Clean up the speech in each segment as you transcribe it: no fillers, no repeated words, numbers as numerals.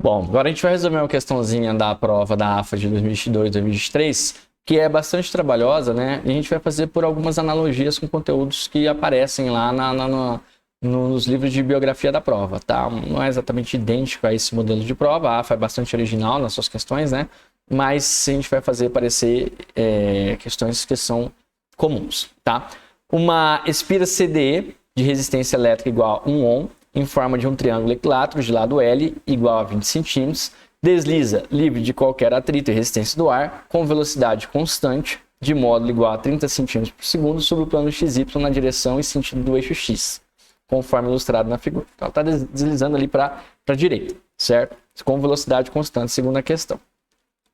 Bom, agora a gente vai resolver uma questãozinha da prova da AFA de 2022, 2023, que é bastante trabalhosa, né? E a gente vai fazer por algumas analogias com conteúdos que aparecem lá nos livros de biografia da prova, tá? Não é exatamente idêntico a esse modelo de prova, a AFA é bastante original nas suas questões, né? Mas a gente vai fazer parecer questões que são comuns, tá? Uma espira CDE de resistência elétrica igual a 1 ohm, em forma de um triângulo equilátero de lado L igual a 20 cm, desliza livre de qualquer atrito e resistência do ar, com velocidade constante, de módulo igual a 30 cm por segundo, sobre o plano XY na direção e sentido do eixo X, conforme ilustrado na figura. Então, ela está deslizando ali para a direita, certo? Com velocidade constante, segundo a questão.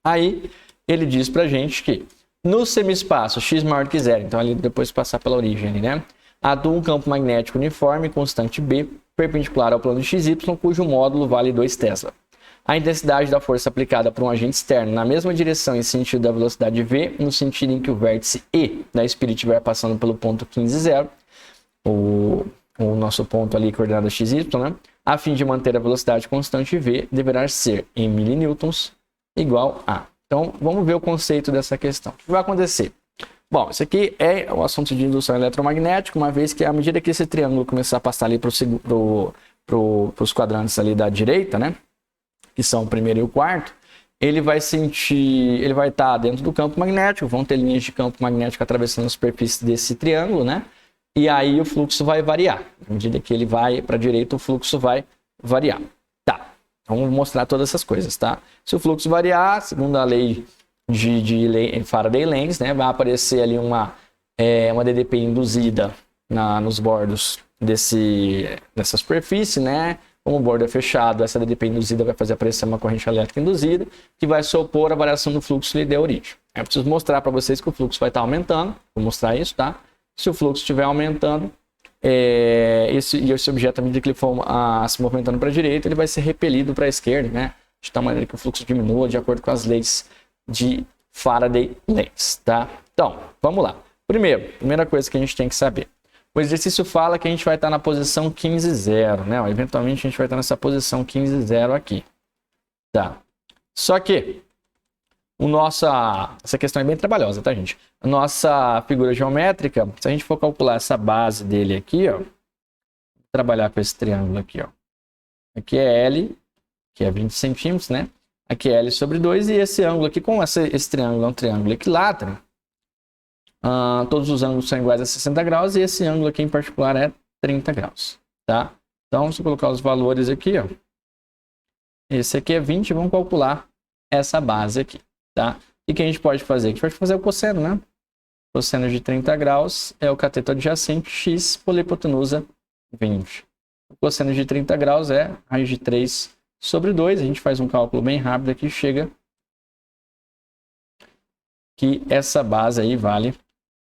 Aí, ele diz para a gente que no semiespaço x maior que zero, então ali depois de passar pela origem, ali, né? Atua um campo magnético uniforme, constante B, perpendicular ao plano XY, cujo módulo vale 2 Tesla. A intensidade da força aplicada por um agente externo na mesma direção e sentido da velocidade V, no sentido em que o vértice E da espira estiver passando pelo ponto 15, 0, o nosso ponto ali, coordenada XY, né? A fim de manter a velocidade constante V, deverá ser em milinewtons igual a. Então, vamos ver o conceito dessa questão. O que vai acontecer? Bom, isso aqui é o assunto de indução eletromagnética, uma vez que à medida que esse triângulo começar a passar ali para os quadrantes ali da direita, né, que são o primeiro e o quarto, ele vai estar dentro do campo magnético, vão ter linhas de campo magnético atravessando a superfície desse triângulo, né, e aí o fluxo vai variar. À medida que ele vai para a direita, o fluxo vai variar. Tá, vamos mostrar todas essas coisas, tá? Se o fluxo variar, segundo a lei de Faraday-Lenz, né, vai aparecer ali uma DDP induzida nos bordos dessa superfície, né? Como o bordo é fechado, essa DDP induzida vai fazer aparecer uma corrente elétrica induzida que vai se opor à variação do fluxo que lhe deu origem. Eu preciso mostrar para vocês que o fluxo vai estar aumentando, vou mostrar isso, tá? Se o fluxo estiver aumentando, esse objeto, à medida que ele for se movimentando para a direita, ele vai ser repelido para a esquerda, né? De tal maneira que o fluxo diminua de acordo com as leis de Faraday-Lenz, tá? Então, vamos lá. Primeira coisa que a gente tem que saber. O exercício fala que a gente vai estar na posição 15, 0, né? Eventualmente a gente vai estar nessa posição 15, 0 aqui, tá? Só que essa questão é bem trabalhosa, tá, gente? A nossa figura geométrica, se a gente for calcular essa base dele aqui, ó, trabalhar com esse triângulo aqui, ó. Aqui é L, que é 20 centímetros, né? Aqui é L sobre 2, e esse ângulo aqui, como esse triângulo é um triângulo equilátero, todos os ângulos são iguais a 60 graus, e esse ângulo aqui em particular é 30 graus, tá? Então, se eu colocar os valores aqui, ó, esse aqui é 20, vamos calcular essa base aqui, tá? E o que a gente pode fazer? A gente pode fazer o cosseno, né? Cosseno de 30 graus é o cateto adjacente, x por hipotenusa 20. O cosseno de 30 graus é raiz de 3 sobre 2, a gente faz um cálculo bem rápido aqui, chega que essa base aí vale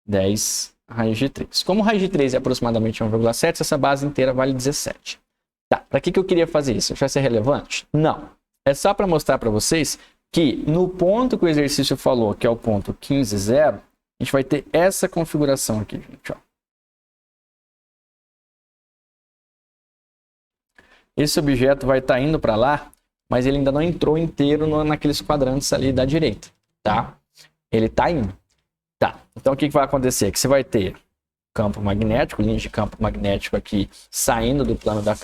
10 raiz de 3. Como raiz de 3 é aproximadamente 1,7, essa base inteira vale 17. Tá, para que eu queria fazer isso? Vai ser relevante? Não. É só para mostrar para vocês que no ponto que o exercício falou, que é o ponto 15, 0, a gente vai ter essa configuração aqui, gente, ó. Esse objeto vai estar indo para lá, mas ele ainda não entrou inteiro naqueles quadrantes ali da direita, tá? Ele está indo. Tá, então o que vai acontecer? Que você vai ter campo magnético, linhas de campo magnético aqui saindo do plano da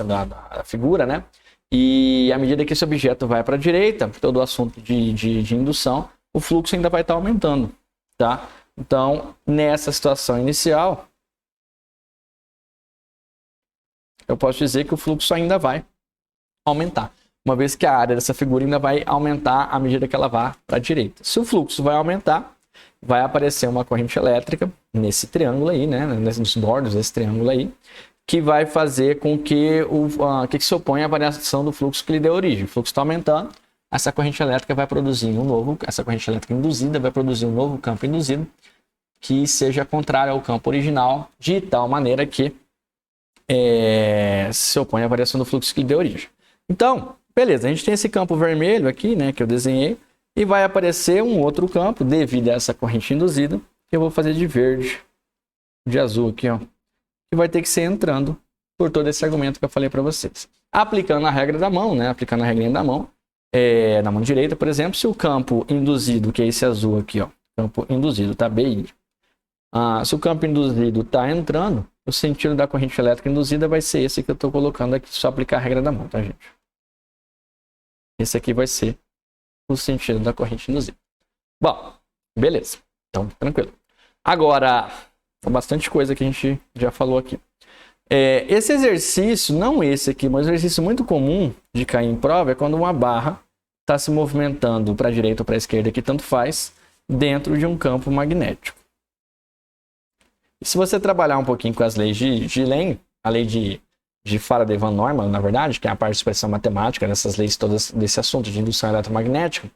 figura, né? E à medida que esse objeto vai para a direita, todo o assunto de indução, o fluxo ainda vai estar aumentando, tá? Então, nessa situação inicial, eu posso dizer que o fluxo ainda vai aumentar, uma vez que a área dessa figura ainda vai aumentar à medida que ela vá para a direita. Se o fluxo vai aumentar, vai aparecer uma corrente elétrica nesse triângulo aí, né, nos bordos desse triângulo aí, que vai fazer com que que se oponha à variação do fluxo que lhe deu origem. O fluxo está aumentando, essa corrente elétrica vai produzir essa corrente elétrica induzida vai produzir um novo campo induzido que seja contrário ao campo original, de tal maneira que se opõe à variação do fluxo que lhe deu origem. Então, beleza, a gente tem esse campo vermelho aqui, né, que eu desenhei, e vai aparecer um outro campo devido a essa corrente induzida, que eu vou fazer de verde, de azul aqui, ó, que vai ter que ser entrando por todo esse argumento que eu falei para vocês. Aplicando a regra da mão, né, aplicando a regrinha da mão, na mão direita, por exemplo, se o campo induzido, que é esse azul aqui, ó, campo induzido, tá? BI. Se o campo induzido está entrando, o sentido da corrente elétrica induzida vai ser esse que eu estou colocando aqui, só aplicar a regra da mão, tá, gente? Esse aqui vai ser o sentido da corrente induzida. Bom, beleza. Então, tranquilo. Agora, bastante coisa que a gente já falou aqui. Esse exercício, não esse aqui, mas um exercício muito comum de cair em prova é quando uma barra está se movimentando para a direita ou para a esquerda, que tanto faz, dentro de um campo magnético. E se você trabalhar um pouquinho com as leis de Lane, a lei de Faraday-Van Neumann, na verdade, que é a parte de expressão matemática dessas leis todas desse assunto de indução eletromagnética,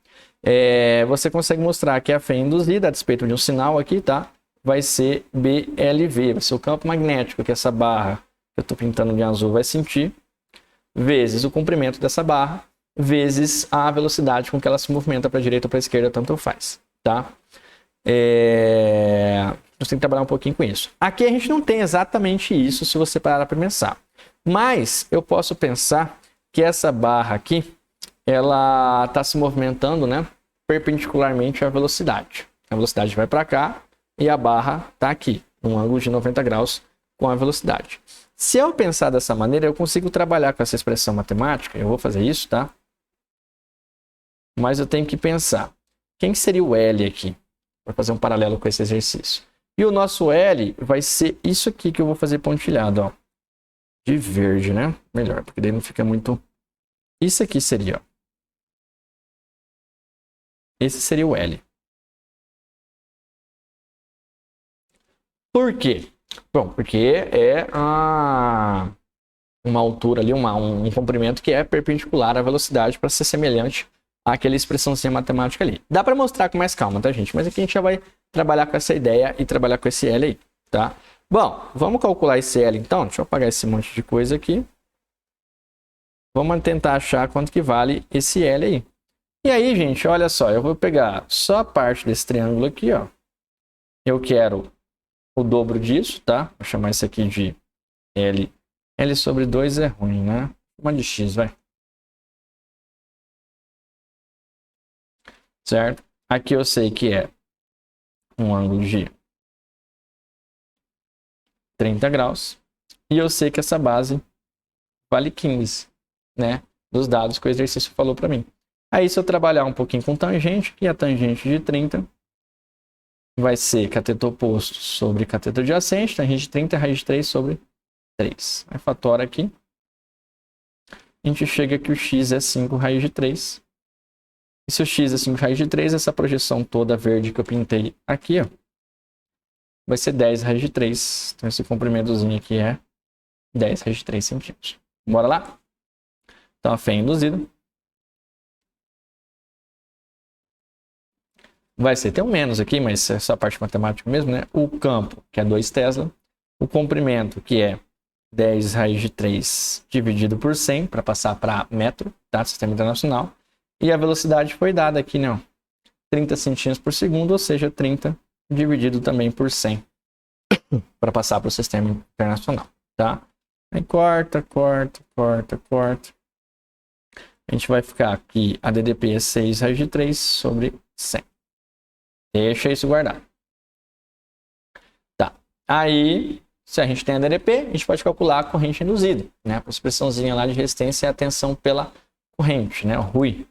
você consegue mostrar que a fé induzida, a despeito de um sinal aqui, tá? Vai ser BLV, vai ser o campo magnético que essa barra que eu estou pintando de azul vai sentir, vezes o comprimento dessa barra, vezes a velocidade com que ela se movimenta para a direita ou para a esquerda, tanto faz, tá? Você tem que trabalhar um pouquinho com isso. Aqui a gente não tem exatamente isso, se você parar para pensar. Mas eu posso pensar que essa barra aqui, ela está se movimentando, né, perpendicularmente à velocidade. A velocidade vai para cá e a barra está aqui, num ângulo de 90 graus com a velocidade. Se eu pensar dessa maneira, eu consigo trabalhar com essa expressão matemática. Eu vou fazer isso, tá? Mas eu tenho que pensar, quem seria o L aqui? Para fazer um paralelo com esse exercício. E o nosso L vai ser isso aqui que eu vou fazer pontilhado, ó. De verde, né? Melhor, porque daí não fica muito... Isso aqui seria, ó. Esse seria o L. Por quê? Bom, porque é uma altura ali, um comprimento que é perpendicular à velocidade para ser semelhante àquela expressãozinha matemática ali. Dá para mostrar com mais calma, tá, gente? Mas aqui a gente já vai trabalhar com essa ideia e trabalhar com esse L aí, tá? Bom, vamos calcular esse L então. Deixa eu apagar esse monte de coisa aqui. Vamos tentar achar quanto que vale esse L aí. E aí, gente, olha só, eu vou pegar só a parte desse triângulo aqui, ó. Eu quero o dobro disso, tá? Vou chamar isso aqui de L. L sobre 2 é ruim, né? Uma de X, vai. Certo? Aqui eu sei que é um ângulo de 30 graus. E eu sei que essa base vale 15, né? Dos dados que o exercício falou para mim. Aí, se eu trabalhar um pouquinho com tangente, que a tangente de 30 vai ser cateto oposto sobre cateto adjacente, tangente de 30 é raiz de 3 sobre 3. Aí, fatora aqui. A gente chega que o x é 5 raiz de 3. E se o x é 5 raiz de 3, essa projeção toda verde que eu pintei aqui, ó, vai ser 10 raiz de 3. Então, esse comprimentozinho aqui é 10 raiz de 3 centímetros. Bora lá? Então, a fé induzida vai ser, tem um menos aqui, mas é só a parte matemática mesmo, né? O campo, que é 2 Tesla. O comprimento, que é 10 raiz de 3 dividido por 100, para passar para metro, tá? Sistema internacional. E a velocidade foi dada aqui, né? 30 centímetros por segundo, ou seja, 30 dividido também por 100, para passar para o sistema internacional, tá? Aí corta. A gente vai ficar aqui, a DDP é 6 raiz de 3 sobre 100. Deixa isso guardado. Tá. Aí, se a gente tem a DDP, a gente pode calcular a corrente induzida, né? A expressãozinha lá de resistência é a tensão pela corrente, né? O RUI.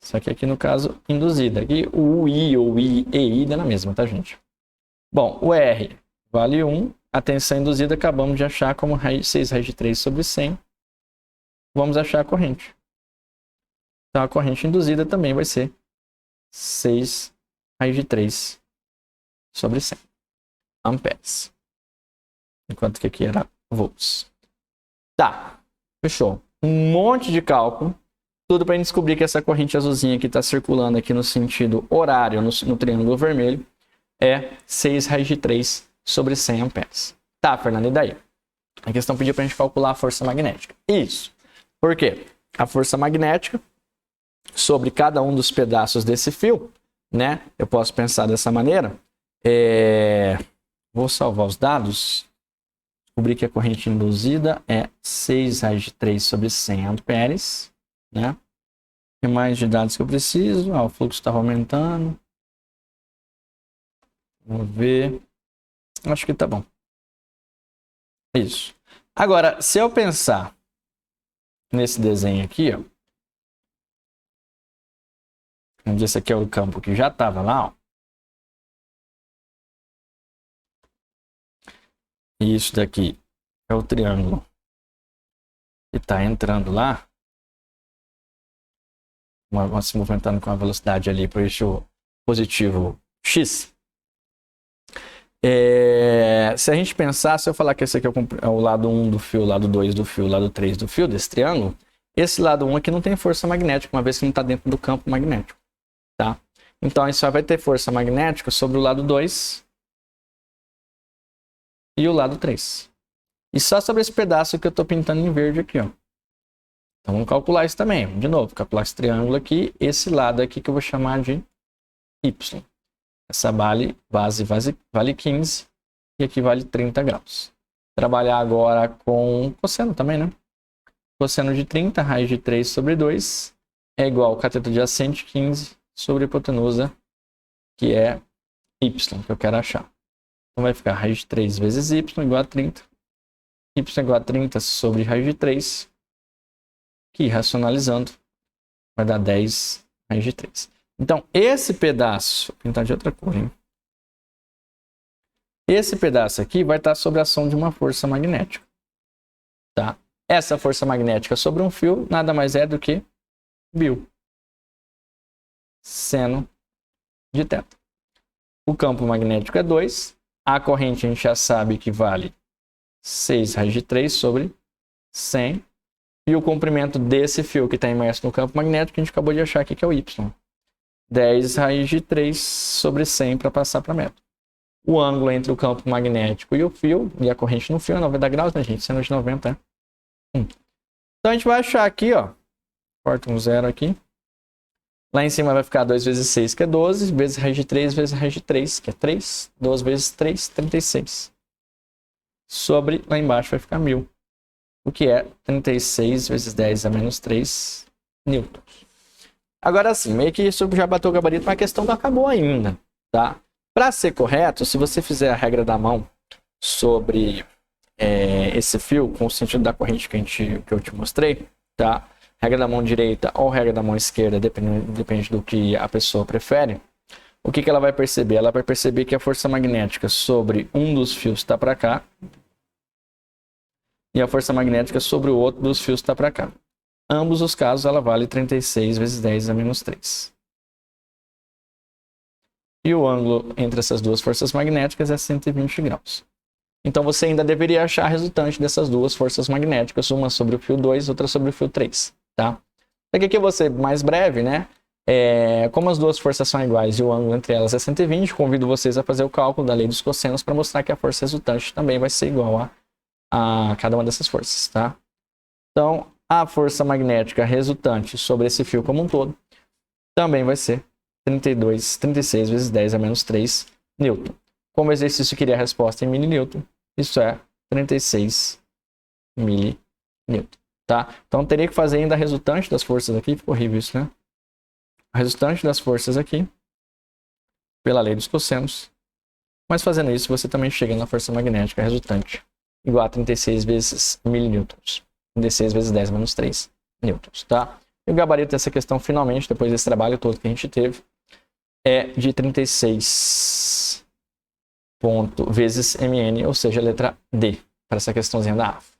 Só que aqui no caso, induzida. Aqui o I ou EI dá na mesma, tá, gente? Bom, o R vale 1. A tensão induzida acabamos de achar como 6 raiz de 3 sobre 100. Vamos achar a corrente. Então, a corrente induzida também vai ser 6 raiz de 3 sobre 100 amperes. Enquanto que aqui era volts. Tá, fechou. Um monte de cálculo. Tudo para a gente descobrir que essa corrente azulzinha que está circulando aqui no sentido horário, no triângulo vermelho, é 6 raiz de 3 sobre 100 amperes. Tá, Fernando, e daí? A questão pediu para a gente calcular a força magnética. Isso. Por quê? A força magnética sobre cada um dos pedaços desse fio, né? Eu posso pensar dessa maneira. Vou salvar os dados. descobri que a corrente induzida é 6 raiz de 3 sobre 100 amperes, né? O que mais de dados que eu preciso? O fluxo estava aumentando. Vamos ver. Acho que tá bom. Isso. Agora, se eu pensar nesse desenho aqui, ó. Vamos dizer, esse aqui é o campo que já estava lá, ó. E isso daqui é o triângulo que está entrando lá. Se movimentando com a velocidade ali para o eixo positivo x. Se a gente pensar, se eu falar que esse aqui é o lado 1 do fio, o lado 2 do fio, o lado 3 do fio, desse triângulo, esse lado 1 aqui não tem força magnética, uma vez que não está dentro do campo magnético. Tá? Então, isso só vai ter força magnética sobre o lado 2 e o lado 3. E só sobre esse pedaço que eu estou pintando em verde aqui, ó. Então, vamos calcular isso também. De novo, calcular esse triângulo aqui, esse lado aqui que eu vou chamar de y. Essa base vale 15 e aqui vale 30 graus. Trabalhar agora com cosseno também, né? Cosseno de 30, raiz de 3 sobre 2 é igual ao cateto adjacente 15 sobre a hipotenusa, que é y, que eu quero achar. Então vai ficar raiz de 3 vezes y igual a 30. Y igual a 30 sobre raiz de 3, que racionalizando vai dar 10 raiz de 3. Então, esse pedaço, vou pintar de outra cor, hein? Esse pedaço aqui vai estar sob a ação de uma força magnética. Tá? Essa força magnética sobre um fio nada mais é do que β, seno de θ. O campo magnético é 2. A corrente a gente já sabe que vale 6 raiz de 3 sobre 100. E o comprimento desse fio que está imerso no campo magnético, a gente acabou de achar aqui que é o y. 10 raiz de 3 sobre 100 para passar para metro. O ângulo entre o campo magnético e o fio, e a corrente no fio, é 90 graus, né, gente? Seno de 90 é 1. Então a gente vai achar aqui, ó. Corta um zero aqui. Lá em cima vai ficar 2 vezes 6, que é 12, vezes raiz de 3, vezes raiz de 3, que é 3. 12 vezes 3, 36. Sobre, lá embaixo vai ficar 1000. O que é 36 vezes 10 a menos 3 newtons. Agora sim, meio que isso já bateu o gabarito, mas a questão não acabou ainda, tá? Para ser correto, se você fizer a regra da mão sobre esse fio, com o sentido da corrente que eu te mostrei, tá? Regra da mão direita ou regra da mão esquerda, depende do que a pessoa prefere. O que ela vai perceber? Ela vai perceber que a força magnética sobre um dos fios está para cá e a força magnética sobre o outro dos fios está para cá. Ambos os casos, ela vale 36 vezes 10 a menos 3. E o ângulo entre essas duas forças magnéticas é 120 graus. Então, você ainda deveria achar a resultante dessas duas forças magnéticas, uma sobre o fio 2, outra sobre o fio 3. Tá? Aqui eu vou ser mais breve, né? Como as duas forças são iguais e o ângulo entre elas é 120, convido vocês a fazer o cálculo da lei dos cossenos para mostrar que a força resultante também vai ser igual a cada uma dessas forças. Tá? Então, a força magnética resultante sobre esse fio como um todo também vai ser 36 vezes 10 a menos 3 newton. Como o exercício queria a resposta em millinewton, isso é 36 millinewton. Tá? Então, teria que fazer ainda a resultante das forças aqui. Ficou horrível isso, né? A resultante das forças aqui, pela lei dos cossenos. Mas fazendo isso, você também chega na força magnética resultante, igual a 36 vezes millinewtons. 36 vezes 10 menos 3 newtons, tá? E o gabarito dessa questão, finalmente, depois desse trabalho todo que a gente teve, é de 36 vezes mn, ou seja, a letra D, para essa questãozinha da AF.